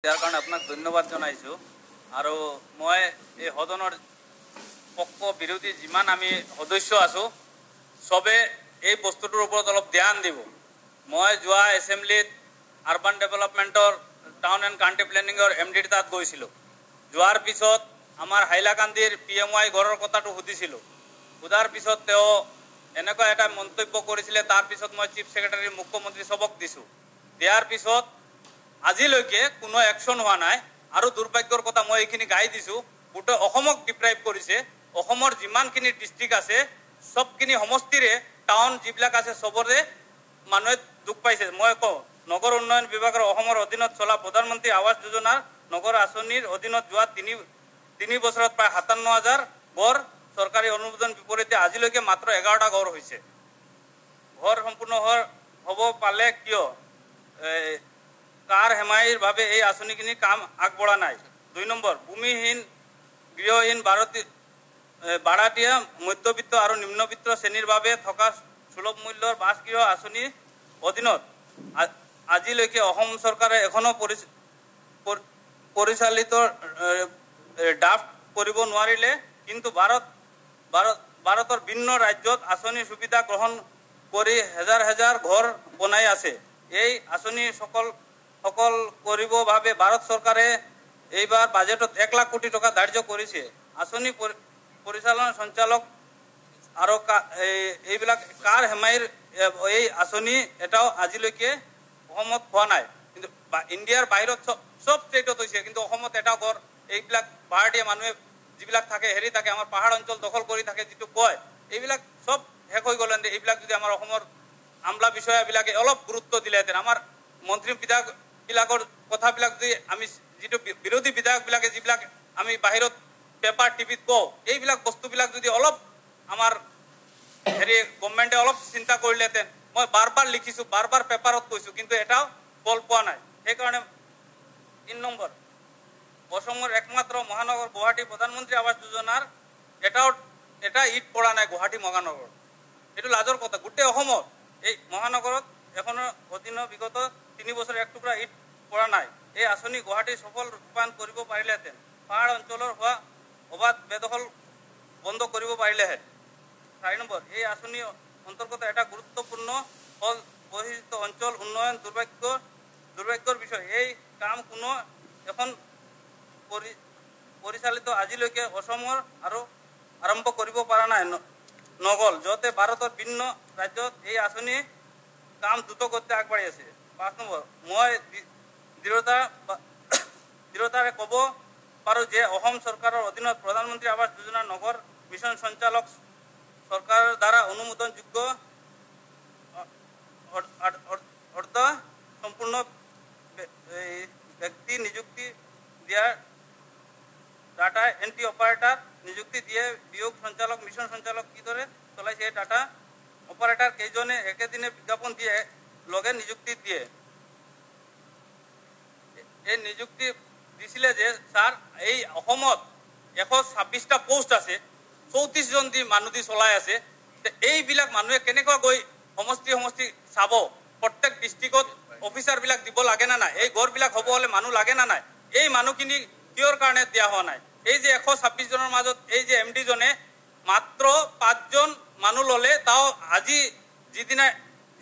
ইয়াৰ কাৰণে আপোনাক ধন্যবাদ জনাইছোঁ। আৰু মই এই সদনৰ পক্ষ বিৰোধী যিমান আমি সদস্য আছোঁ চবে এই বস্তুটোৰ ওপৰত অলপ ধ্যান দিব। মই যোৱা এছেম্বলিত আৰ্বান ডেভেলপমেণ্টৰ টাউন এণ্ড কাউণ্টি প্লেনিঙৰ MD তাত গৈছিলোঁ। যোৱাৰ পিছত আমাৰ হাইলাকান্দিৰ PMY ঘৰৰ কথাটো সুধিছিলোঁ। সোধাৰ পিছত তেওঁ এনেকুৱা এটা মন্তব্য কৰিছিলে। তাৰপিছত মই চিফ ছেক্ৰেটাৰী মুখ্যমন্ত্ৰী চবক দিছোঁ। দিয়াৰ পিছত আজিলৈকে কোনো একশ্যন হোৱা নাই। আৰু দুৰ্ভাগ্যৰ কথা মই এইখিনি গাই দিছোঁ, গোটেই অসমক ডিপ্ৰাইভ কৰিছে। অসমৰ যিমানখিনি ডিষ্ট্ৰিক্ট আছে চবখিনি সমষ্টিৰে টাউন যিবিলাক আছে চবৰে মানুহে দুখ পাইছে। মই কওঁ নগৰ উন্নয়ন বিভাগৰ অসমৰ অধীনত চলা প্ৰধানমন্ত্ৰী আৱাস যোজনাৰ নগৰ আঁচনিৰ অধীনত যোৱা তিনি বছৰত প্ৰায় 57,000 ঘৰ চৰকাৰী অনুমোদন বিপৰীতে আজিলৈকে মাত্ৰ 11টা ঘৰ হৈছে। ঘৰ সম্পূৰ্ণ হ'ব পালে কিয় কাৰ হেমাইৰ বাবে এই আঁচনিখিনি কাম আগবঢ়া নাই। 2 নম্বৰ, ভূমিহীন গৃহহীন ভাড়াতীয়া মধ্যবিত্ত আৰু নিম্নবিত্ত শ্ৰেণীৰ বাবে থকা সুলভ মূল্যৰ বাসগৃহ আঁচনিৰ অধীনত আজিলৈকে অসম চৰকাৰে এখনো পৰিচালিত ড্ৰাফ্ট কৰিব নোৱাৰিলে। কিন্তু ভাৰতৰ ভিন্ন ৰাজ্যত আঁচনিৰ সুবিধা গ্ৰহণ কৰি হেজাৰ হেজাৰ ঘৰ বনাই আছে। এই আঁচনি সকল কৰিবৰ বাবে ভাৰত চৰকাৰে এইবাৰ বাজেটত 1 লাখ কোটি টকা ধাৰ্য কৰিছে। আঁচনি পৰিচালনা সঞ্চালক আৰু এইবিলাক কাৰ হেমাইৰ এই আঁচনি এটাও আজিলৈকে অসমত হোৱা নাই। কিন্তু ইণ্ডিয়াৰ বাহিৰত চব ষ্টেটত হৈছে, কিন্তু অসমত এটা ঘৰ এইবিলাক ভাড়াতীয়া মানুহে যিবিলাক থাকে থাকে আমাৰ পাহাৰ অঞ্চল দখল কৰি থাকে যিটো কয়, এইবিলাক চব শেষ হৈ গ'ল। এইবিলাক যদি আমাৰ অসমৰ আমলা বিষয়াবিলাকে অলপ গুৰুত্ব দিলেহেঁতেন, আমাৰ মন্ত্ৰী বিধায়কবিলাকৰ কথাবিলাক যদি আমি যিটো বিৰোধী বিধায়কবিলাকে যিবিলাক আমি বাহিৰত পেপাৰ টিভিত কওঁ, এইবিলাক বস্তুবিলাক যদি অলপ আমাৰ গভৰ্ণমেণ্টে অলপ চিন্তা কৰিলেহেঁতেন। মই বাৰ লিখিছোঁ, বাৰ পেপাৰত কৈছোঁ, কিন্তু এটাও ফল পোৱা নাই। সেইকাৰণে 3 নম্বৰ, অসমৰ একমাত্ৰ মহানগৰ গুৱাহাটী প্ৰধানমন্ত্ৰী আৱাস যোজনাৰ এটা ইট পৰা নাই গুৱাহাটী মহানগৰত। এইটো লাজৰ কথা। গোটেই অসমত এই মহানগৰত এখনৰ অধীনত বিগত 3 বছৰ 1 টুকুৰা ইট পৰা নাই। এই আঁচনি গুৱাহাটী সফল ৰূপায়ণ কৰিব পাৰিলেহেঁতেন। পাহাৰ অঞ্চলৰ হোৱা অবাধ বেদখল বন্ধ কৰিব পাৰিলেহেঁতেন। 4 নম্বৰ, এই আঁচনিৰ অন্তৰ্গত এটা গুৰুত্বপূৰ্ণ হল বহিষ্ঠ অঞ্চল উন্নয়ন দুৰ্ভাগ্যৰ বিষয়। এই কাম কোনো এখন পৰিচালিত আজিলৈকে অসমৰ আৰু আৰম্ভ কৰিব পৰা নাই নগল, যতে ভাৰতৰ ভিন্ন ৰাজ্যত এই আঁচনি কাম দ্ৰুত গতিতে আগবাঢ়ি আছে। 5 নম্বৰ, মই দৃঢ়তাৰে ক'ব পাৰোঁ যে অসম চৰকাৰৰ অধীনত প্ৰধানমন্ত্ৰী আৱাস যোজনা নগৰ মিছন সঞ্চালক চৰকাৰৰ দ্বাৰা অনুমোদনযোগ্য সম্পূৰ্ণ ব্যক্তি নিযুক্তি দিয়া ডাটা এন্ট্ৰি অপাৰেটৰ নিযুক্তি দিয়ে। বিয়োগ সঞ্চালক মিছন সঞ্চালক কিদৰে চলাইছে এই ডাটা অপাৰেটৰ কেইজনে একেদিনে বিজ্ঞাপন দিয়ে লগে নিযুক্তি দিয়ে। এই নিযুক্তি দিছিলে যে ছাৰ এই অসমত 126টা পোষ্ট আছে, 34 জন দি মানুহ দি চলাই আছে। এইবিলাক মানুহে কেনেকুৱা গৈ সমষ্টি চাব? প্ৰত্যেক ডিষ্ট্ৰিক্টত অফিচাৰবিলাক দিব লাগে না নাই? এই ঘৰবিলাক হ'ব হ'লে মানুহ লাগে না নাই? এই মানুহখিনি কিয়ৰ কাৰণে দিয়া হোৱা নাই? এই যে 126 জনৰ মাজত এই যে MD জনে মাত্ৰ 5 জন মানুহ ল'লে, তাও আজি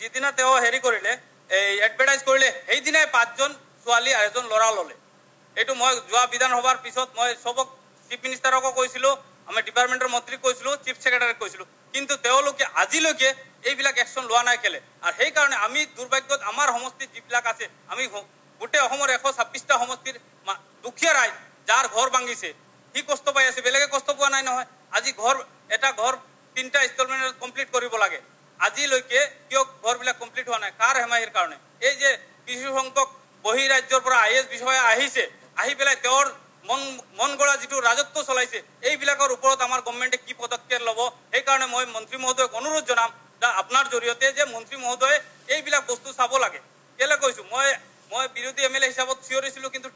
যিদিনা তেওঁ কৰিলে এই এডভাৰটাইজ কৰিলে সেইদিনাই 5 জন ছোৱালী আৰু 1জন ল'ৰা ল'লে। এইটো মই যোৱা বিধানসভাৰ পিছত মই চবক চিফ মিনিষ্টাৰকো কৈছিলোঁ, আমি ডিপাৰ্টমেণ্টৰ মন্ত্ৰীক কৈছিলোঁ, চিফ ছেক্ৰেটাৰীক কৈছিলোঁ, কিন্তু তেওঁলোকে আজিলৈকে এইবিলাক একশ্যন লোৱা নাই কেলে? আৰু সেইকাৰণে আমি দুৰ্ভাগ্যত আমাৰ সমষ্টিত যিবিলাক আছে, আমি গোটেই অসমৰ 126টা সমষ্টিৰ দুখীয়া ৰাইজ যাৰ ঘৰ ভাঙিছে সি কষ্ট পাই আছে, বেলেগে কষ্ট পোৱা নাই নহয়। আজি এটা ঘৰ 3টা ইনষ্টলমেণ্টত কমপ্লিট কৰিব লাগে, আজিলৈকে কিয় ঘৰবিলাক কমপ্লিট হোৱা নাই? কাৰ হেমাহিৰ কাৰণে? এই যে কিছু সংখ্যক বহিৰাজ্যৰ পৰা IAS বিষয়া আহিছে, আহি পেলাই তেওঁৰ মন গঢ়া যিটো ৰাজত্ব চলাইছে, এইবিলাকৰ ওপৰত আমাৰ গভৰ্ণমেণ্টে কি পদক্ষেপ ল'ব? সেইকাৰণে মই মন্ত্ৰী মহোদয়ক অনুৰোধ জনাম আপোনাৰ জৰিয়তে যে মন্ত্ৰী মহোদয়ে এইবিলাক বস্তু চাব লাগে। কেলে কৈছোঁ, মই বিৰোধী MLA হিচাপত চিঞৰিছিলোঁ, কিন্তু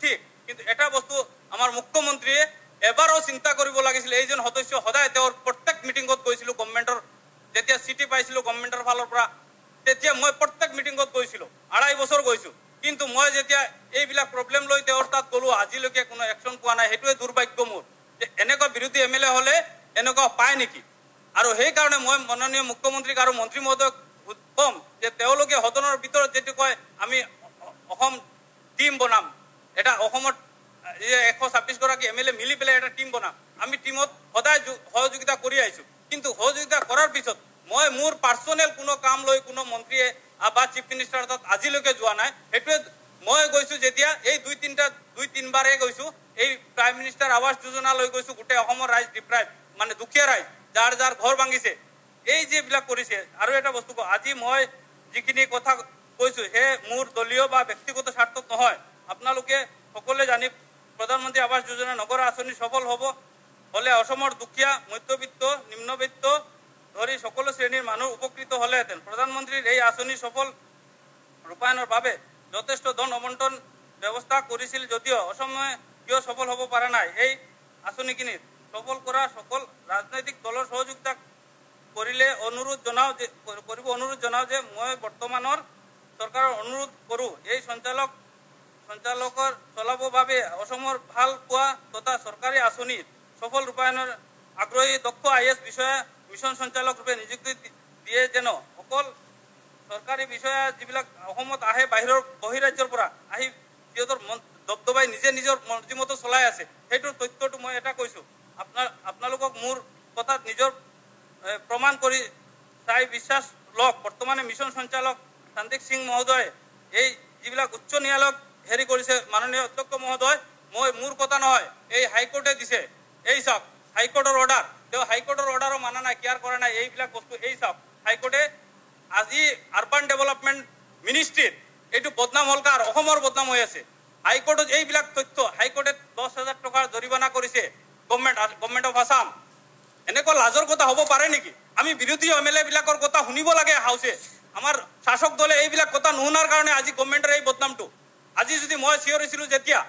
এটা বস্তু আমাৰ মুখ্যমন্ত্ৰীয়ে এবাৰো চিন্তা কৰিব লাগিছিল। এইজন সদস্য সদায় তেওঁৰ প্ৰত্যেক মিটিঙত গৈছিলোঁ, গভৰ্ণমেণ্টৰ যেতিয়া চিঠি পাইছিলোঁ গভৰ্ণমেণ্টৰ ফালৰ পৰা, তেতিয়া মই প্ৰত্যেক মিটিঙত গৈছিলোঁ, 2.5 বছৰ গৈছোঁ। কিন্তু মই যেতিয়া এইবিলাক প্ৰব্লেম লৈ তেওঁৰ তাত গ'লো আজিলৈকে কোনো একশ্যন পোৱা নাই। সেইটোৱে দুৰ্ভাগ্য মোৰ যে এনেকুৱা বিৰোধী MLA হ'লে এনেকুৱা পায় নেকি। আৰু সেইকাৰণে মই মাননীয় মুখ্যমন্ত্ৰীক আৰু মন্ত্ৰী মহোদয়ক ক'ম যে তেওঁলোকে সদনৰ ভিতৰত যেটো কয় আমি অসম টিম বনাম, এটা অসমত 126 গৰাকী MLA মিলি পেলাই এটা টিম বনাম। আমি টিমত সদায় সহযোগিতা কৰি আহিছোঁ, কিন্তু সহযোগিতা কৰাৰ পিছত মই মোৰ পাৰ্চনেল কোনো কাম লৈ কোনো মন্ত্ৰীয়ে বা চিফ মিনিষ্টাৰৰ তাত আজিলৈকে যোৱা নাই। সেইটোৱে মই গৈছোঁ যেতিয়া এই দুই তিনিবাৰহে গৈছোঁ। এই প্ৰাইম মিনিষ্টাৰ আৱাস যোজনা লৈ গৈছোঁ, গোটেই অসমৰ ৰাইজ ডিপ্ৰাইভ মানে দুখীয়া ৰাইজ যাৰ যাৰ ঘৰ ভাঙিছে, এই যিবিলাক কৰিছে। আৰু এটা বস্তু আজি মই যিখিনি কথা কৈছোঁ সেই মোৰ দলীয় বা ব্যক্তিগত স্বাৰ্থত নহয়। আপোনালোকে সকলোৱে জানি প্ৰধানমন্ত্ৰী আৱাস যোজনা নগৰ আঁচনি সফল হ'লে অসমৰ দুখীয়া মধ্যবিত্ত নিম্নবিত্ত ধৰি সকলো শ্ৰেণীৰ মানুহ উপকৃত হ'লেহেঁতেন। প্ৰধানমন্ত্ৰীৰ এই আঁচনি সফল ৰূপায়ণৰ বাবে যথেষ্ট ধন আবণ্টন ব্যৱস্থা কৰিছিল যদিও অসমে কিয় সফল হ'ব পৰা নাই। এই আঁচনিখিনি সফল কৰা সকল ৰাজনৈতিক দলৰ সহযোগিতা কৰিলে অনুৰোধ জনাওঁ যে মই বৰ্তমানৰ চৰকাৰৰ অনুৰোধ কৰোঁ এই সঞ্চালকৰ চলাবৰ বাবে অসমৰ ভাল পোৱা তথা চৰকাৰী আঁচনিৰ সফল ৰূপায়ণৰ আগ্ৰহী দক্ষ IAS বিষয়া মিছন সঞ্চালক ৰূপে নিযুক্তি দিয়ে যেন অকল চৰকাৰী বিষয়া যিবিলাক অসমত আহে বহিৰাজ্যৰ পৰা আহি সিহঁতৰ দবদবাই নিজে নিজৰ মৰ্জিমতো চলাই আছে, সেইটোৰ তথ্যটো মই এটা কৈছোঁ। আপোনালোকক মোৰ কথাত নিজৰ প্ৰমাণ কৰি চাই বিশ্বাস লওক। বৰ্তমানে মিছন সঞ্চালক সন্দীপ সিং মহোদয়ে এই যিবিলাক উচ্চ ন্যায়ালয়ক হেৰি কৰিছে, মাননীয় অধ্যক্ষ মহোদয়, মোৰ কথা নহয়, এই হাইকোৰ্টে দিছে। এই চাওক হাইকোৰ্টৰ অৰ্ডাৰ, তেওঁ হাইকোৰ্টৰ অৰ্ডাৰো মানা নাই, কেয়াৰ কৰা নাই এইবিলাক বস্তু। এই চাওক হাইকোৰ্টে আজি আৰ্বান ডেভেলপমেণ্ট মিনিষ্ট্ৰীত এইটো বদনাম হ'ল, কাৰ অসমৰ বদনাম হৈ আছে। হাইকোৰ্টত এইবিলাক তথ্য হাইকোৰ্টে 10,000 টকাৰ জৰিমনা কৰিছে গভৰ্ণমেণ্ট অফ আছাম। এনেকুৱা লাজৰ কথা হ'ব পাৰে নেকি? আমি বিৰোধী MLA বিলাকৰ কথা শুনিব লাগে হাউচে। আমাৰ শাসক দলে এইবিলাক কথা নুশুনাৰ কাৰণে আজি গভৰ্ণমেণ্টৰ এই বদনামটো। আজি যদি মই চিঞৰিছিলোঁ যেতিয়া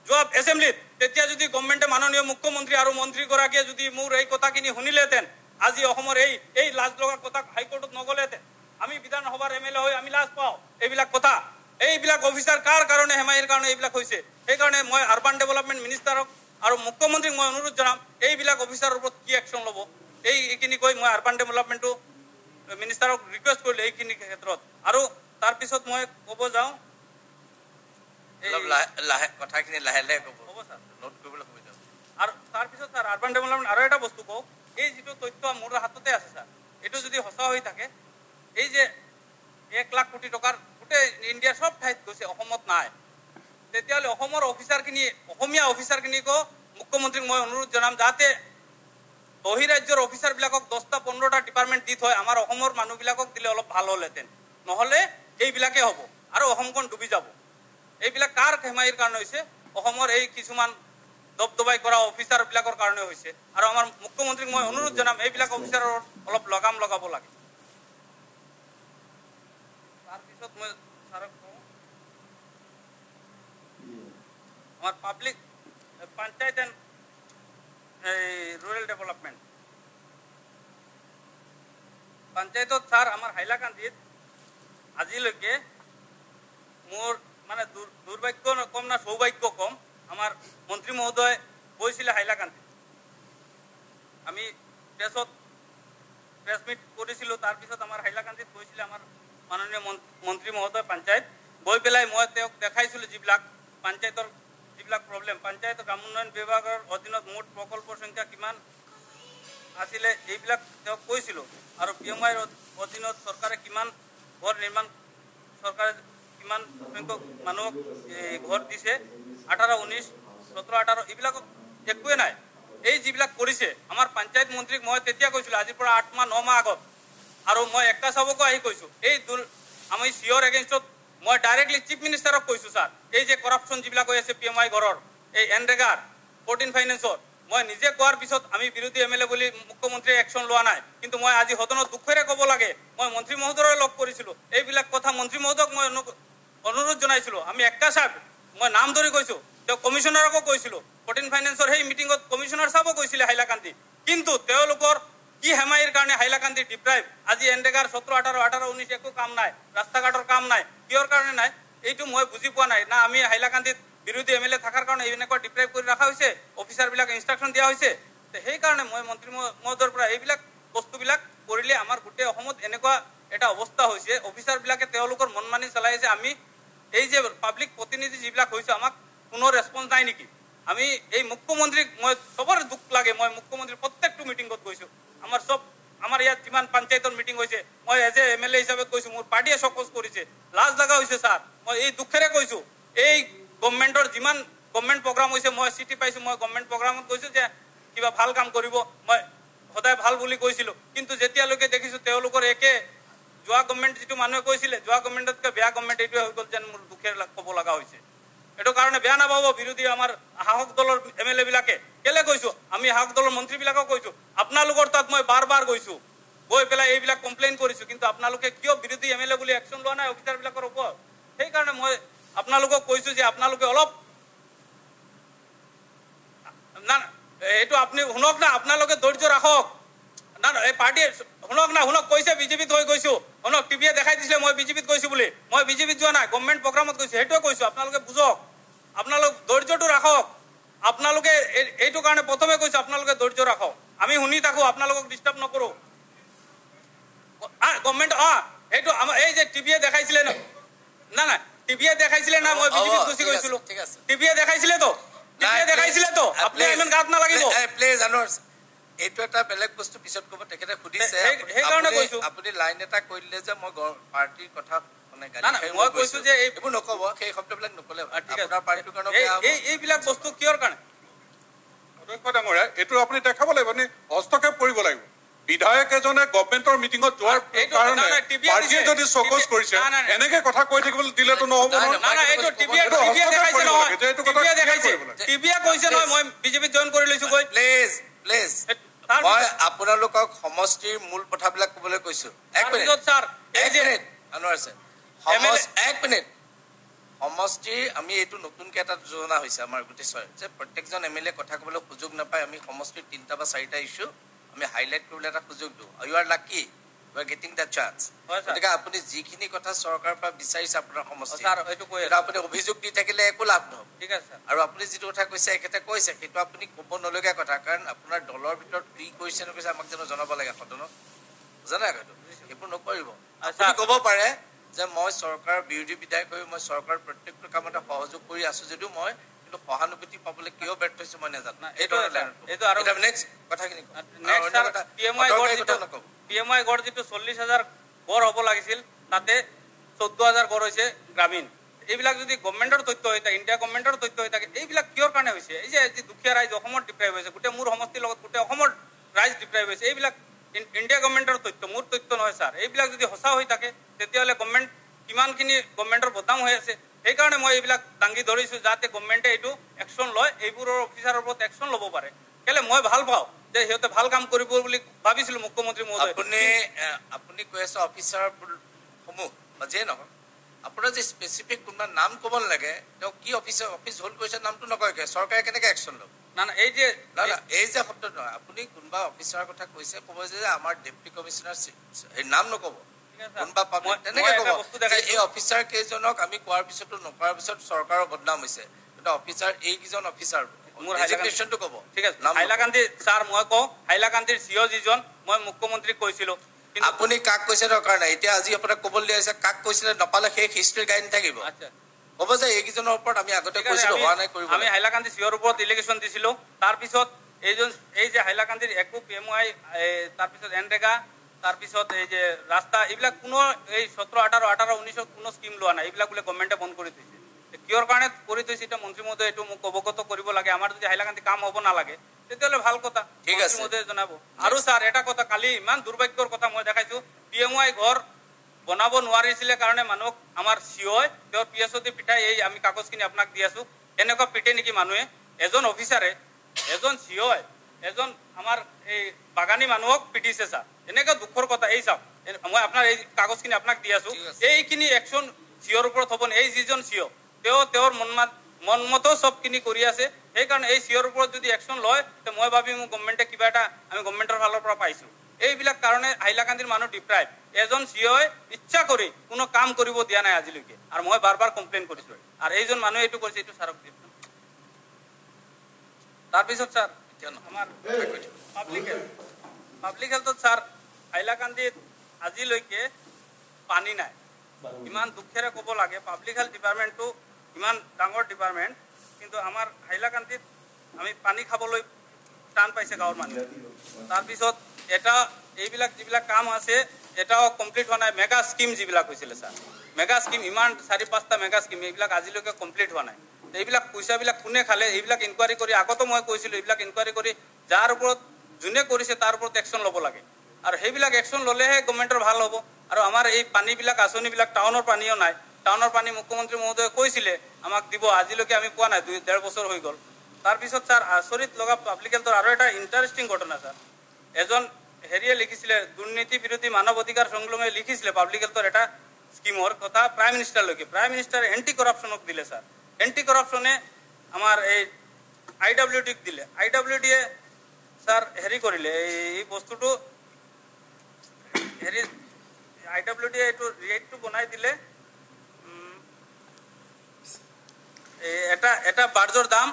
যোৱা এছেম্বলিত, তেতিয়া যদি গভৰ্ণমেণ্টে মাননীয় মুখ্যমন্ত্ৰী আৰু মন্ত্ৰীগৰাকীয়ে যদি মোৰ এই কথাখিনি শুনিলেহেঁতেন, আজি অসমৰ এই লাজ লগা কথা হাইকোৰ্টত নগ'লেহেঁতেন। আমি বিধানসভাৰ MLA হৈ আমি লাজ পাওঁ এইবিলাক কথা। এইবিলাক অফিচাৰ কাৰ কাৰণে, হেমাহিৰ কাৰণে এইবিলাক হৈছে। সেইকাৰণে মই আৰ্বান ডেভেলপমেণ্ট মিনিষ্টাৰক আৰু মুখ্যমন্ত্ৰীক মই অনুৰোধ জনাম এইবিলাক অফিচাৰৰ ওপৰত কি একশ্যন ল'ব। এইখিনি কৈ মই আৰ্বান ডেভেলপমেণ্টটো মিনিষ্টাৰক ৰিকুৱেষ্ট কৰিলোঁ এইখিনি ক্ষেত্ৰত। আৰু তাৰপিছত মই ক'ব যাওঁ, কথাখিনি লাহে লাহে ক'ব ছাৰ, নোট কৰিবলৈ সুবিধা। আৰু তাৰপিছত ছাৰ আৰ্বান ডেভেলপমেণ্ট আৰু এটা বস্তু কওঁ, এই যিটো তথ্য মোৰ হাততে আছে ছাৰ, এইটো যদি সঁচা হৈ থাকে, এই যে 1 লাখ কোটি টকাৰ গোটেই ইণ্ডিয়াৰ চব ঠাইত গৈছে, অসমত নাই, তেতিয়াহ'লে অসমৰ অসমীয়া অফিচাৰখিনিকো মুখ্যমন্ত্ৰীক মই অনুৰোধ জনাম যাতে বহিৰাজ্যৰ অফিচাৰবিলাকক 10-15টা ডিপাৰ্টমেণ্ট দি থয়, আমাৰ অসমৰ মানুহবিলাকক দিলে অলপ ভাল হ'লহেঁতেন। নহ'লে এইবিলাকে হ'ব আৰু অসমখন ডুবি যাব। এইবিলাক কাৰ হেমাহিৰ কাৰণে হৈছে? অসমৰ এই কিছুমান দবদবাই কৰা অফিচাৰবিলাকৰ কাৰণে হৈছে। আৰু আমাৰ মুখ্যমন্ত্ৰীক মই অনুৰোধ জনাম এইবিলাক অফিচাৰৰ অলপ লগাম লগাব লাগে। তাৰপিছত মই ছাৰক কওঁ, আমাৰ public panchayat and rural development পঞ্চায়তত ছাৰ আমাৰ হাইলাকান্দিত আজিলৈকে মোৰ মানে দুৰ্ভাগ্য কম না সৌভাগ্য কম, আমাৰ মন্ত্ৰী মহোদয় গৈছিলে হাইলাকান্দিত। আমি প্ৰেছ মিট কৰিছিলোঁ, তাৰপিছত আমাৰ হাইলাকান্দিত গৈছিলে আমাৰ মাননীয় মন্ত্ৰী মহোদয় পঞ্চায়ত। গৈ পেলাই মই তেওঁক দেখাইছিলোঁ যিবিলাক পঞ্চায়তৰ যিবিলাক প্ৰব্লেম, পঞ্চায়ত গ্ৰাম উন্নয়ন বিভাগৰ অধীনত মুঠ প্ৰকল্পৰ সংখ্যা কিমান আছিলে এইবিলাক তেওঁক কৈছিলোঁ। আৰু PMIৰ অধীনত চৰকাৰে কিমান ঘৰ নিৰ্মাণ, চৰকাৰে কিমান সংখ্যক মানুহক ঘৰ দিছে, 18, 19, 17, 18 এইবিলাকক একোৱে নাই। এই যিবিলাক কৰিছে আমাৰ পঞ্চায়ত মন্ত্ৰীক মই তেতিয়া কৈছিলোঁ, আজিৰ পৰা 8 মাহ 9 মাহ আগত। আৰু মই একটা চাবকো আহি কৈছোঁ, আমি চিঅ'ৰ এগেইনষ্টত মই ডাইৰেক্টলি চিফ মিনিষ্টাৰক কৈছোঁ, ছাৰ এই যে কৰাপশ্যন যিবিলাক হৈ আছে PMI ঘৰৰ, এই এনৰেগাৰ 14 ফাইনেন্সৰ, মই নিজে কোৱাৰ পিছত আমি বিৰোধী MLA বুলি মুখ্যমন্ত্ৰীয়ে একশ্যন লোৱা নাই। কিন্তু মই আজি সদনত দুখেৰে ক'ব লাগে, মই মন্ত্ৰী মহোদয়ৰে লগ কৰিছিলোঁ, এইবিলাক কথা মন্ত্ৰী মহোদয়ক মই অনুৰোধ জনাইছিলোঁ। আমি একটা চাব, মই নাম ধৰি কৈছোঁ, তেওঁ কমিশ্যনাৰকো কৈছিলোঁ, 14 ফাইনেন্সৰ সেই মিটিঙত কমিশ্যনাৰ চাব কৈছিলে হাইলাকান্দি। কিন্তু তেওঁলোকৰ কি হেমাহিৰ কাৰণে হাইলাকান্দি ডিপ্ৰাইভ। আজি এনৰেগাৰ 17, 18, 18, 19 একো কাম নাই, ৰাস্তা ঘাটৰ কাম নাই, কিহৰ কাৰণে নাই এইটো মই বুজি পোৱা নাই। না আমি হাইলাকান্দিত বিৰোধী MLA থকাৰ কাৰণে কাৰণে এনেকুৱা ডিপ্ৰাইভ কৰি ৰখা হৈছে, অফিচাৰবিলাক ইনষ্ট্ৰাকশ্যন দিয়া হৈছে। সেইকাৰণে মই মন্ত্ৰী মহোদয়ৰ পৰা এইবিলাক বস্তুবিলাক কৰিলে আমাৰ গোটেই অসমত এনেকুৱা এটা অৱস্থা হৈছে, অফিচাৰবিলাকে তেওঁলোকৰ মন মানি চলাই আছে। আমি এই যে পাব্লিক প্ৰতিনিধি যিবিলাক হৈছে, আমাক কোনো ৰেছপন্স নাই নেকি? আমি এই মুখ্যমন্ত্ৰীক মই চবৰে দুখ লাগে, মই মুখ্যমন্ত্ৰীৰ প্ৰত্যেকটো মিটিঙত গৈছোঁ। আমাৰ ইয়াত যিমান পঞ্চায়তৰ মিটিং হৈছে, মই এজ এ MLA হিচাপে কৈছোঁ, মোৰ পাৰ্টীয়ে চকজ কৰিছে, লাজ লগা হৈছে ছাৰ। মই এই দুখেৰে কৈছোঁ, এই গভৰ্ণমেণ্টৰ যিমান গভৰ্ণমেণ্ট প্ৰগ্ৰাম হৈছে, মই চিঠি পাইছোঁ, মই গভৰ্ণমেণ্ট প্ৰগ্ৰামত কৈছোঁ যে কিবা ভাল কাম কৰিব, মই সদায় ভাল বুলি কৈছিলোঁ। কিন্তু যেতিয়ালৈকে দেখিছোঁ তেওঁলোকৰ একে যোৱা গভৰ্ণমেণ্ট যিটো মানুহে কৈছিলে, যোৱা গভৰ্ণমেণ্টতকৈ বেয়া গভৰ্ণমেণ্ট এইটোৱে হৈ গ'ল যেন মোৰ দুখেৰ ক'ব লগা হৈছে। এইটো কাৰণে বেয়া নাপাব বিৰোধী আমাৰ শাসক দলৰ MLA বিলাকে। কেলে কৈছোঁ, আমি শাসক দলৰ মন্ত্ৰীবিলাকক কৈছোঁ, আপোনালোকৰ তাত মই বাৰ বাৰ গৈছোঁ, গৈ পেলাই এইবিলাক কমপ্লেইন কৰিছোঁ, কিন্তু আপোনালোকে কিয় বিৰোধী MLA বুলি একশ্যন লোৱা নাই অফিচাৰবিলাকৰ ওপৰত? সেইকাৰণে মই আপোনালোকক কৈছোঁ যে আপোনালোকে অলপ না, এইটো আপুনি শুনক না, আপোনালোকে ধৈৰ্য ৰাখক না। এই পাৰ্টীয়ে শুনক কৈছে বিজেপিত হৈ গৈছোঁ, শুনক টিভিয়ে দেখাই দিছিলে মই বিজেপিত গৈছোঁ বুলি। মই বিজেপিত যোৱা নাই, গভৰ্ণমেণ্ট প্ৰগ্ৰামত গৈছোঁ, সেইটোৱে কৈছোঁ। আপোনালোকে বুজক, আপোনালোক ধৈৰ্যটো ৰাখক। আপোনালোকে এইটো কাৰণে প্ৰথমে কৈছোঁ, আপোনালোকে ধৈৰ্য ৰাখক। আমি শুনি থাকোঁ, আপোনালোকক ডিষ্টাৰ্ব নকৰোঁ। গভৰ্ণমেণ্ট সেইটো আমাৰ এই যে টিভিয়ে দেখাইছিলে না, টিভিয়ে দেখাইছিলে না, মই বিজেপিত গুচি গৈছিলোঁ। টিভিয়ে দেখাইছিলে তো, আপুনি ইমান গাত নালাগিব। এইটো এটা বেলেগ বস্তু, পিছত ক'ব। তেখেতে সুধিছে, সেইকাৰণে কৈছোঁ আপুনি লাইন এটা কৈ দিলে যে মই পাৰ্টীৰ কথা মই কৈছোঁ যে এইবোৰ নক'ব, সেই শব্দবিলাক নক'লে আপোনাৰ পাৰ্টীটোৰ কাৰণে এইবিলাক বস্তু কিহৰ কাৰণে? অধ্যক্ষ ডাঙৰীয়া, এইটো আপুনি দেখাব লাগিব, আপুনি হস্তক্ষেপ কৰিব লাগিব। বিধায়ক এজনে গভৰ্ণমেণ্টৰ মিটিঙত যোৱাৰ কাৰণে পাৰ্টীয়ে যদি চকজ কৰিছে, এনেকে কথা কৈ থাকিবলৈ দিলেতো নহ'ব। টিভিয়ে কৈছে নহয় মই বিজেপিত জইন কৰি লৈছোঁ গৈ। প্লিজ মই আপোনালোকক সমষ্টিৰ মূল কথাবিলাক ক'বলৈ কৈছোঁ। এক মিনিট সমষ্টিৰ আমি এইটো নতুনকে এটা যোজনা হৈছে আমাৰ গোটেই যে প্ৰত্যেকজন MLA কথা ক'বলৈ সুযোগ নাপায়। আমি সমষ্টিৰ 3টা বা 4টা ইছ্যু আমি হাইলাইট কৰিবলৈ এটা সুযোগ দিওঁ। You are lucky, you are getting the chance. গতিকে আপুনি যিখিনি কথা চৰকাৰৰ পৰা বিচাৰিছে আপোনাৰ সমষ্টি, আপুনি অভিযোগ দি থাকিলে একো লাভ নহ'ব। আৰু আপুনি যিটো কথা কৈছে এখেতে কৈছে, সেইটো আপুনি ক'ব নলগীয়া কথা। কাৰণ আপোনাৰ দলৰ ভিতৰত কি কৰিছে নকৰিছে আমাক জানো জনাব লাগে সদনত, জানে কথাটো? সেইবোৰ নকৰিব। আপুনি ক'ব পাৰে যে মই চৰকাৰৰ বিৰোধী বিধায়ক হৈ মই চৰকাৰৰ প্ৰত্যেকটো কামতে সহযোগ কৰি আছোঁ যদিও মই কিন্তু সহানুভূতি পাবলৈ কিয় ব্যৰ্থ হৈছোঁ মই নাজানো। PMI গড় যিটো 40,000 গড় হ'ব লাগিছিল, তাতে 14,000 গড় হৈছে গ্ৰামীণ। এইবিলাক যদি গভৰ্ণমেণ্টৰ তথ্য হৈ থাকে, ইণ্ডিয়া গভৰ্ণমেণ্টৰ তথ্য হৈ থাকে, এইবিলাক কিহৰ কাৰণে হৈছে? এই যে দুখীয়া ৰাইজ অসমত ডিপ্ৰাইভ হৈছে, গোটেই মোৰ সমষ্টিৰ লগত গোটেই অসমৰ ৰাইজ ডিপ্ৰাইভ হৈছে, এইবিলাক ইণ্ডিয়া গভৰ্ণমেণ্টৰ তথ্য, মোৰ তথ্য নহয় ছাৰ। এইবিলাক যদি সঁচা হৈ থাকে তেতিয়াহ'লে গভৰ্ণমেণ্ট কিমানখিনি গভৰ্ণমেণ্টৰ বদনাম হৈ আছে। সেইকাৰণে মই এইবিলাক দাঙি ধৰিছোঁ, যাতে গভৰ্ণমেণ্টে এইটো একশ্যন লয়, এইবোৰৰ অফিচাৰৰ ওপৰত একশ্যন ল'ব পাৰে। কেলে মই ভাল পাওঁ যে সিহঁতে ভাল কাম কৰিব বুলি ভাবিছিলোঁ মুখ্যমন্ত্ৰী মহোদয়। আপুনি কৈ আছে অফিচাৰসমূহ বা যিয়ে নহয়, আপোনাৰ যে স্পেচিফিক কোনোবা নাম ক'ব নালাগে, তেওঁ কি অফিচ হোল্ড কৰিছে নামটো নকয়, চৰকাৰে কেনেকৈ একশ্যন ল'ব? এই যে শব্দ নহয়, আপুনি কোনোবা অফিচাৰৰ কথা কৈছে, ক'ব যে আমাৰ ডেপুটি কমিশনাৰ নাম নক'ব, কোনোবা পাব্লিক তেনেকে ক'ব। এই অফিচাৰ কেইজনক আমি কোৱাৰ পিছতো নকৰাৰ পিছত চৰকাৰৰ বদনাম হৈছে, কিন্তু অফিচাৰ এইকেইজন অফিচাৰ ক'ব। ঠিক আছে, হাইলাকান্দি ছাৰ মই কওঁ, হাইলাকান্দিৰ CEO যিজন, মই মুখ্যমন্ত্ৰীক কৈছিলোঁ। আপুনি কাক কৈছে দৰকাৰ নাই, এতিয়া আজি আপোনাক ক'বলৈ দিয়া হৈছে, কাক কৈছিলে নাপালে সেই হিষ্ট্ৰীৰ গাড়ী নাথাকিব। ক'ব যে এইকেইজনৰ ওপৰত আমি আগতে কৈছিলোঁ, হোৱা নাই কৰিব। আমি হাইলাকান্দি COৰ ওপৰত ইলিগেশ্যন দিছিলোঁ। তাৰপিছত এই যে হাইলাকান্দিৰ একো PMI, তাৰপিছত এনৰেগা, তাৰপিছত এই যে ৰাস্তা, এইবিলাক কোনো এই 17, 18, 19 কোনো স্কিম লোৱা নাই। এইবিলাক বোলে গভৰ্ণমেণ্টে বন্ধ কৰি থৈছে। কিহৰ কাৰণে কৰি থৈছে এতিয়া মন্ত্ৰী মহোদয় এইটো মোক অৱগত কৰিব লাগে। আমাৰ যদি হাইলাকান্দি কাম হ'ব নালাগে তেতিয়াহ'লে ভাল কথা, মন্ত্ৰী মহোদয়ে জনাব। আৰু ছাৰ এটা কথা, কালি ইমান দুৰ্ভাগ্যৰ কথা মই দেখাইছোঁ, PMI ঘৰ বনাব নোৱাৰিছিলে কাৰণে মানুহক আমাৰ COই তেওঁৰ PSOত পিঠাই এই আমি কাগজখিনি আপোনাক দি আছোঁ। এনেকুৱা পিঠে নেকি মানুহে? এজন অফিচাৰে, এজন COই, এজন আমাৰ এই বাগানী মানুহক পিটিছে ছাৰ। এনেকুৱা দুখৰ কথা। এই চাওক, মই আপোনাৰ এই কাগজখিনি আপোনাক দি আছোঁ। এইখিনি একশ্যন COৰ ওপৰত হ'ব নে? এই যিজন CO, তেওঁৰ মনমতো চবখিনি কৰি আছে। সেইকাৰণে এই COৰ ওপৰত যদি একশ্যন লয়, মই ভাবিম গভৰ্ণমেণ্টে কিবা এটা আমি গভৰ্ণমেণ্টৰ ফালৰ পৰা পাইছোঁ। এইবিলাক কাৰণে হাইলাকান্দিৰ মানুহ ডিপ্ৰাইভ। এজন COই ইচ্ছা কৰি কোনো কাম কৰিব দিয়া নাই আজিলৈকে, আৰু মই বাৰ বাৰ কমপ্লেইন কৰিছোঁ। আৰু এইজন মানুহে এইটো কৰিছে, এইটো ছাৰক দিয়ক। তাৰপিছত ছাৰ আমাৰ পাব্লিক হেল্থত ছাৰ হাইলাকান্দিত আজিলৈকে পানী নাই। ইমান দুখেৰে ক'ব লাগে, পাব্লিক হেল্থ ডিপাৰ্টমেণ্টটো ইমান ডাঙৰ ডিপাৰ্টমেণ্ট, কিন্তু আমাৰ হাইলাকান্দিত আমি পানী খাবলৈ টান পাইছে গাঁৱৰ মানুহে। তাৰপিছত এইবিলাক যিবিলাক কাম আছে এটাও কমপ্লিট হোৱা নাই। মেগা স্কিম যিবিলাক হৈছিলে ছাৰ, মেগা স্কিম ইমান 4-5টা মেগা স্কিম, এইবিলাক আজিলৈকে কমপ্লিট হোৱা নাই। এইবিলাক পইচাবিলাক কোনে খালে এইবিলাক ইনকুৱাৰী কৰি, আগতো মই কৈছিলোঁ এইবিলাক ইনকুৱাৰী কৰি যাৰ ওপৰত যোনে কৰিছে তাৰ ওপৰত একশ্যন ল'ব লাগে, আৰু সেইবিলাক একশ্যন ল'লেহে গভৰ্ণমেণ্টৰ ভাল হ'ব। আৰু আমাৰ এই পানীবিলাক আঁচনিবিলাক টাউনৰ পানীও নাই। টাউনৰ পানী মুখ্যমন্ত্ৰী মহোদয়ে কৈছিলে আমাক দিব, আজিলৈকে আমি পোৱা নাই, 2.5 বছৰ হৈ গ'ল। তাৰপিছত ছাৰ আচৰিত লগা পাব্লিক হেল্থৰ আৰু এটা ইণ্টাৰেষ্টিং ঘটনা ছাৰ, এজন হেৰিয়ে লিখিছিলে, দুৰ্নীতি বিৰোধী মানৱ অধিকাৰ সংগঠনে লিখিছিলে পাব্লিক হেল্থৰ এটা স্কিমৰ কথা প্ৰাইম মিনিষ্টাৰলৈকে। প্ৰাইম মিনিষ্টাৰে এণ্টি কৰাপশ্যনক দিলে ছাৰ। এণ্টি কৰাপশ্যনে আমাৰ এই IWDক দিলে। IWDয়ে ছাৰ হেৰি কৰিলে, এই বস্তুটো হেৰি IWDয়ে এইটো ৰেটটো বনাই দিলে, এটা বাৰ্জৰ দাম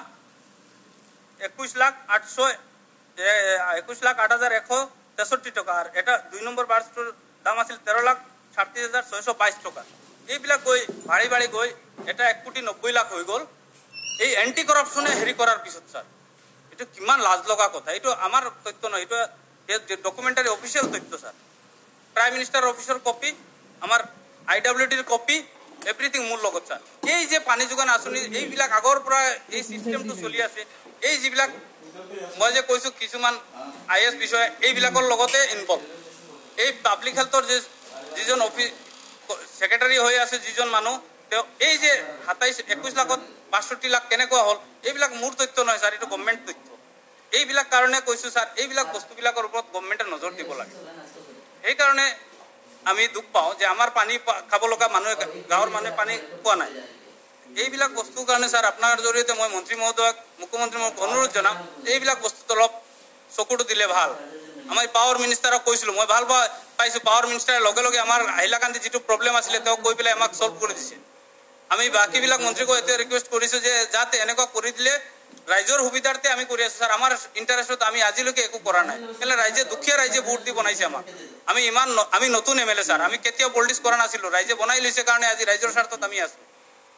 21,08,163 টকা, আৰু এটা 2 নম্বৰ বাৰ্জটোৰ দাম আছিল 13,37,622 টকা। এইবিলাক গৈ বাঢ়ি গৈ এটা 1,90,00,000 হৈ গ'ল এই এণ্টি কৰাপশ্যনে হেৰি কৰাৰ পিছত। ছাৰ এইটো কিমান লাজ লগা কথা, এইটো আমাৰ তথ্য নহয়, এইটো ডকুমেণ্টাৰী অফিচিয়েল তথ্য ছাৰ। প্ৰাইম মিনিষ্টাৰ অফিচৰ কপি, আমাৰ IWDৰ কপি, এভৰিথিং মোৰ লগত ছাৰ। এই যে পানী যোগান আঁচনি এইবিলাক আগৰ পৰা এই চিষ্টেমটো চলি আছে, এই যিবিলাক মই যে কৈছোঁ কিছুমান IS বিষয়া এইবিলাকৰ লগতে ইনভলভ। এই পাব্লিক হেল্থৰ যিজন ছেক্ৰেটাৰী হৈ আছে যিজন মানুহ, তেওঁ এই যে 21,05,00,000 কেনেকুৱা হ'ল, এইবিলাক মোৰ তথ্য নহয় ছাৰ, এইটো গভৰ্ণমেণ্ট তথ্য। এইবিলাক কাৰণে কৈছোঁ ছাৰ, এইবিলাক বস্তুবিলাকৰ ওপৰত গভৰ্ণমেণ্টে নজৰ দিব লাগে। সেইকাৰণে আমি দুখ পাওঁ যে আমাৰ পানী খাব লগা মানুহে, গাঁৱৰ মানুহে পানী পোৱা নাই। এইবিলাক বস্তুৰ কাৰণে ছাৰ আপোনাৰ জৰিয়তে মই মন্ত্ৰী মহোদয়ক, মুখ্যমন্ত্ৰী মহোদয়ক অনুৰোধ জনাম, এইবিলাক বস্তুত অলপ চকুটো দিলে ভাল। আমি পাৱাৰ মিনিষ্টাৰক কৈছিলোঁ, মই ভাল পাইছোঁ পাৱাৰ মিনিষ্টাৰে লগে লগে আমাৰ হাইলাকান্দি যিটো প্ৰব্লেম আছিলে তেওঁ কৈ পেলাই আমাক ছল্ভ কৰি দিছে। আমি বাকীবিলাক মন্ত্ৰীকো এতিয়া ৰিকুৱেষ্ট কৰিছোঁ যে যাতে এনেকুৱা কৰি দিলে ৰাইজৰ সুবিধাৰ্থে আমি কৰি আছোঁ ছাৰ। আমাৰ ইণ্টাৰেষ্টত আমি আজিলৈকে একো কৰা নাই, কেলৈ ৰাইজে, দুখীয়া ৰাইজে ভোট দি বনাইছে আমাক। আমি নতুন MLA ছাৰ, আমি কেতিয়াও পলিটিক্স কৰা নাছিলোঁ, ৰাইজে বনাই লৈছে কাৰণে আজি ৰাইজৰ স্বাৰ্থত আমি আছোঁ।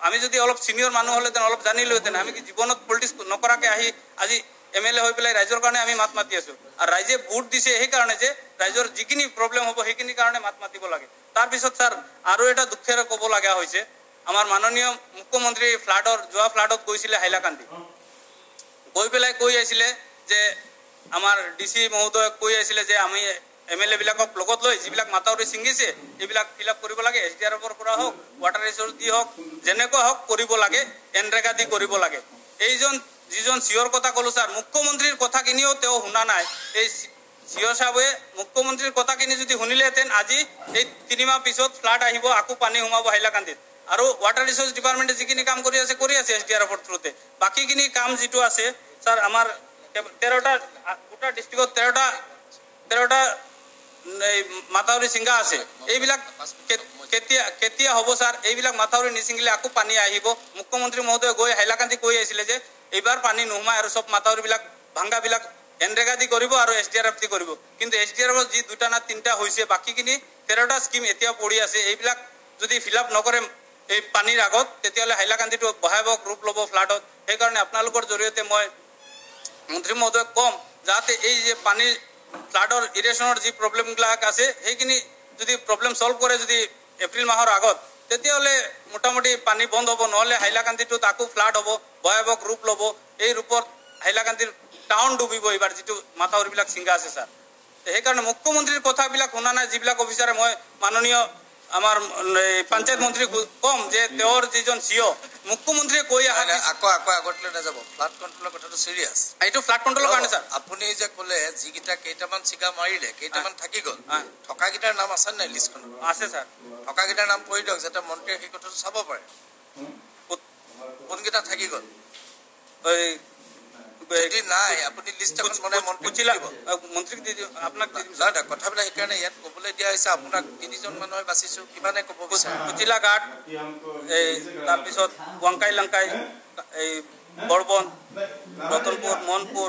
আমি যদি অলপ চিনিয়ৰ মানুহ হ'লেহেঁতেন, অলপ জানিলোহেঁতেন, আমি জীৱনত পলিটিক্স নকৰাকৈ আহি আজি MLA হৈ পেলাই ৰাইজৰ কাৰণে আমি মাত মাতি আছোঁ। আৰু ৰাইজে ভোট দিছে সেইকাৰণে যে ৰাইজৰ যিখিনি প্ৰব্লেম হ'ব সেইখিনি কাৰণে মাত মাতিব লাগে। তাৰপিছত ছাৰ আৰু এটা দুখেৰে ক'ব লগা হৈছে, আমাৰ মাননীয় মুখ্যমন্ত্ৰী যোৱা ফ্লাডত গৈছিলে হাইলাকান্দি, গৈ পেলাই কৈ আহিছিলে যে আমাৰ DC মহোদয়ক কৈ আহিছিলে যে আমি MLA বিলাকক লগত লৈ যিবিলাক মাথাউৰি ছিঙিছে এইবিলাক ফিল আপ কৰিব লাগে, SDRFৰ পৰা হওক, ৱাটাৰ ৰিচোৰ্চ দি হওক, যেনেকুৱা হওক কৰিব লাগে, এনৰেগা দি কৰিব লাগে। যিজন চিঅ'ৰ কথা ক'লো ছাৰ, মুখ্যমন্ত্ৰীৰ কথাখিনিও তেওঁ শুনা নাই। এই চিঅ' চাহাবে মুখ্যমন্ত্ৰীৰ কথাখিনি যদি শুনিলেহেঁতেন আজি এই 3 মাহ পিছত ফ্লাড আহিব, আকৌ পানী সোমাব হাইলাকান্দিত। আৰু ৱাটাৰ ৰিচোৰ্চ ডিপাৰ্টমেণ্টে যিখিনি কাম কৰি আছে SDRFৰ থ্ৰুতে। বাকীখিনি কাম যিটো আছে ছাৰ, আমাৰ 13টা গোটা ডিষ্ট্ৰিক্টত 13টা মাথাউৰি ছিঙা আছে। এইবিলাক কেতিয়া হ'ব ছাৰ? এইবিলাক মাথাউৰি নিছিঙিলে আকৌ পানী আহিব। মুখ্যমন্ত্ৰী মহোদয়ে গৈ হাইলাকান্দি কৈ আহিছিলে যে এইবাৰ পানী নোসোমাই আৰু চব মাথাউৰিবিলাক ভাংগাবিলাক এনৰেগা দি কৰিব আৰু SDRF দি কৰিব। কিন্তু SDRFৰ যি 2টা না 3টা হৈছে, বাকীখিনি 13টা স্কিম এতিয়া পৰি আছে। এইবিলাক যদি ফিল আপ নকৰে এই পানীৰ আগত, তেতিয়াহ'লে হাইলাকান্দিটো ভয়াৱহ ৰূপ ল'ব ফ্লাডত। সেইকাৰণে আপোনালোকৰ জৰিয়তে মই মন্ত্ৰী মহোদয়ক ক'ম যাতে এই যে পানীৰ ফ্লাডৰ ইৰিগেশ্যনৰ যি প্ৰব্লেমবিলাক আছে সেইখিনি যদি প্ৰব্লেম ছল্ভ কৰে যদি এপ্ৰিল মাহৰ আগত, তেতিয়াহ'লে মোটামুটি পানী বন্ধ হ'ব। নহ'লে হাইলাকান্দিটোত আকৌ ফ্লাড হ'ব, ভয়াৱহ ৰূপ ল'ব। এই ৰূপত হাইলাকান্দিৰ টাউন ডুবিব এইবাৰ যিটো মাথাউৰিবিলাক ছিঙা আছে ছাৰ। সেইকাৰণে মুখ্যমন্ত্ৰীৰ কথাবিলাক শুনা নাই যিবিলাক অফিচাৰে। মই মাননীয় আমাৰ পঞ্চায়ত মন্ত্ৰী কম যে তেওঁৰ যিজন CEO, মুখ্যমন্ত্ৰীয়ে কৈ আকৌ আগতলৈ নাযাব। ফ্লাড কণ্ট্ৰলৰ কথাটো চিৰিয়াছ। এইটো ফ্লাড কণ্ট্ৰলৰ কাৰণে ছাৰ। আপুনি যে ক'লে যিকেইটা কেইটামান চিগা মাৰিলে, কেইটামান থাকি গ'ল, থকাকেইটাৰ নাম আছে নাই লিষ্টখনত? আছে ছাৰ। থকাকেইটাৰ নাম পঢ়ি দিয়ক যাতে মন্ত্ৰীয়ে সেই কথাটো চাব পাৰে। কোনকেইটা থাকি গ'ল? যদি নাই আপুনি লিষ্ট এখন বনাই মন্ত্ৰীক দিব। আপোনাক কথাবিলাক সেইকাৰণে ইয়াত ক'বলৈ দিয়া হৈছে। আপোনাক 3জন মানুহে বাচিছোঁ, কিমানে ক'ব বিচাৰে? কুচিলা ঘাট, তাৰপিছত ৱাংকাই লংকাই, এই বৰবন, ৰতনপুৰ, মনপুৰ,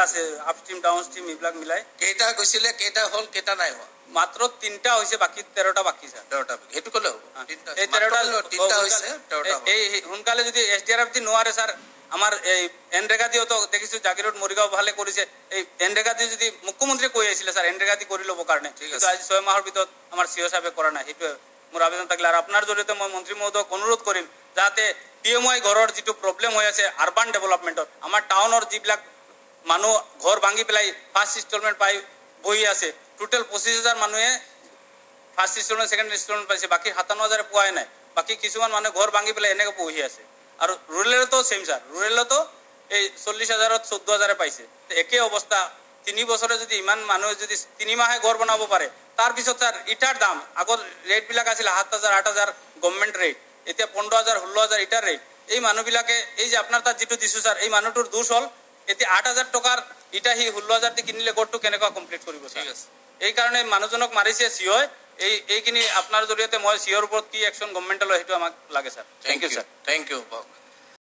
আছে আপষ্ট্ৰীম ডাউনষ্ট্ৰীম এইবিলাক মিলাই কেইটা গৈছিলে কেইটা হ'ল কেইটা নাই হোৱা মাত্ৰ 3টা হৈছে বাকি 13টা বাকি স্যার 13টা সেইটো ক'লে হ'ব এই 13টা 3টা হৈছে 13টা এই সোনকালে যদি এসডিআরএফ দি নোৱাৰে স্যাৰ আমাৰ এই এনৰেগা দিও তো দেখিছো জাগিৰোড মৰিগাঁও ভালে কৰিছে এই এনৰেগা দি যদি মুখ্যমন্ত্ৰী কৈ আছিল স্যাৰ এনৰেগা দি কৰি ল'ব কাৰণে কিন্তু আজি 6 মাহৰ ভিতৰত আমাৰ সিও সাহেবে কৰা নাই সেইটো মোৰ আবেদন থাকিলে আৰু আপোনাৰ জৰিয়তে মই মন্ত্ৰী মহোদয়ক অনুৰোধ কৰিম যাতে পিএমআই ঘৰৰ যিটো প্ৰব্লেম হৈ আছে আৰবান ডেভেলপমেন্টত আমাৰ টাউনৰ যিবিলাক মানুহ ঘৰ ভাঙি পেলাই ফাৰ্স্ট ইনষ্টলমেন্ট পাই বহি আছে টোটাল 25000 মানুহে ফাৰ্স্ট ইনস্টলমেন্ট সেকেন্ড ইনস্টলমেন্ট পাইছে বাকি 57000 পোৱাই নাই বাকি কিছুমান মানুহ ঘৰ ভাঙি পেলাই এনেকে বহি আছে আৰু ৰুৰেলতো সেম স্যাৰ ৰুৰেলতো এই 40000 14000 পাইছে একে অৱস্থা 3 বছৰে যদি ইমান মানুহ যদি 3 মাহে ঘৰ বনাব পাৰে তাৰ পিছত স্যাৰ ইটাৰ দাম আগৰ ৰেট বিলাক আছিল 7000 8000 গভৰ্নমেন্ট ৰেট এতিয়া 15000 16000 ইটাৰ ৰেট এই মানুহবিলাকে এই যে আপোনাৰ তাত যেটো দিছো স্যাৰ এই মানুহটোৰ দোষ হল এতিয়া 8000 টকাৰ ইটা হি 16000 দি কিনিলে গড়টো কেনেকুৱা কমপ্লিট কৰিব ঠিক আছে এই কাৰণে মানুহজনক মাৰিছে সিয় এইখিনি আপোনাৰ জৰিয়তে মই সিয়ৰ ওপৰত কি একশন গভৰ্নমেন্টলৈ হেতু আমাক লাগে sir thank you sir thank U